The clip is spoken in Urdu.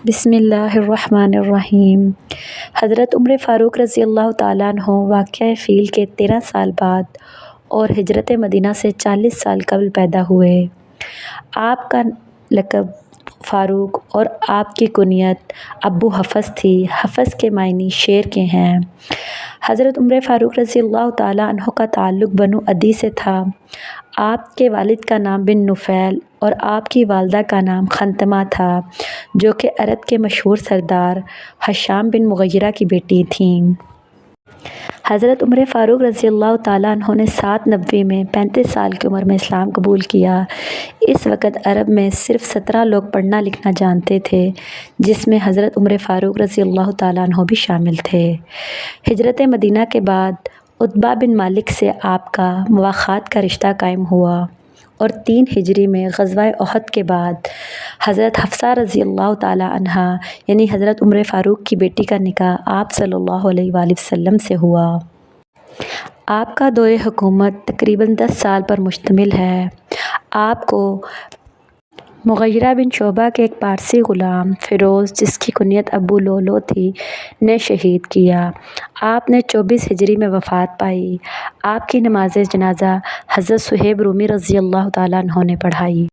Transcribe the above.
بسم اللہ الرحمن الرحیم۔ حضرت عمر فاروق رضی اللہ تعالیٰ عنہ واقعہ فیل کے 13 سال بعد اور ہجرت مدینہ سے 40 سال قبل پیدا ہوئے۔ آپ کا لقب فاروق اور آپ کی کنیت ابو حفص تھی۔ حفص کے معنی شیر کے ہیں۔ حضرت عمر فاروق رضی اللہ تعالیٰ عنہ کا تعلق بنو عدی سے تھا۔ آپ کے والد کا نام بن نفیل اور آپ کی والدہ کا نام خنتمہ تھا، جو کہ عرب کے مشہور سردار ہشام بن مغیرہ کی بیٹی تھیں۔ حضرت عمر فاروق رضی اللہ تعالیٰ عنہ نے 7 نبوی میں 35 سال کی عمر میں اسلام قبول کیا۔ اس وقت عرب میں صرف 17 لوگ پڑھنا لکھنا جانتے تھے، جس میں حضرت عمر فاروق رضی اللہ تعالیٰ عنہ بھی شامل تھے۔ ہجرت مدینہ کے بعد عتبہ بن مالک سے آپ کا مواخات کا رشتہ قائم ہوا اور 3 ہجری میں غزوہ احد کے بعد حضرت حفصہ رضی اللہ تعالیٰ عنہا یعنی حضرت عمر فاروق کی بیٹی کا نکاح آپ صلی اللہ علیہ وآلہ وسلم سے ہوا۔ آپ کا دور حکومت تقریباً 10 سال پر مشتمل ہے۔ آپ کو مغیرہ بن شعبہ کے ایک پارسی غلام فیروز، جس کی کنیت ابو لؤلؤ تھی، نے شہید کیا۔ آپ نے 24 ہجری میں وفات پائی۔ آپ کی نماز جنازہ حضرت صہیب رومی رضی اللہ تعالیٰ عنہ نے پڑھائی۔